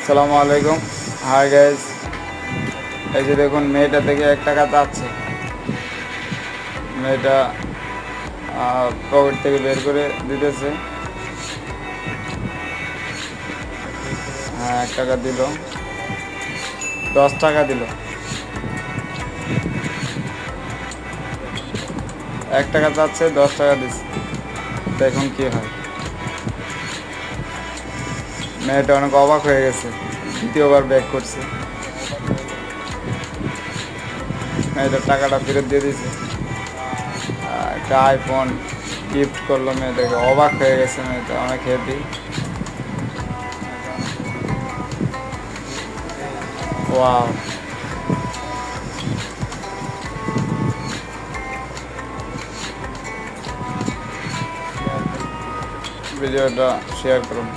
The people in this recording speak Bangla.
আসসালামু আলাইকুম। হাই গাইজ, এই যে দেখুন মেয়েটা থেকে 1 টাকা চাচ্ছে। মেয়েটা পকেট থেকে বের করে দিতেছে। হ্যাঁ, 1 টাকা দিল, 10 টাকা দিল। 1 টাকা চাচ্ছে, 10 টাকা দিচ্ছে। দেখুন কি হয়। মেয়েটা অনেক অবাক হয়ে গেছে, দ্বিতীয়বার ব্যাক করছে। মেয়েটার টাকাটা ফেরত দিয়ে দিয়েছে। একটা আইফোন গিফট করলো মেয়েটাকে। অবাক হয়ে গেছে মেয়েটা, অনেক হ্যাপি। ওয়াও, ভিডিওটা শেয়ার করুন।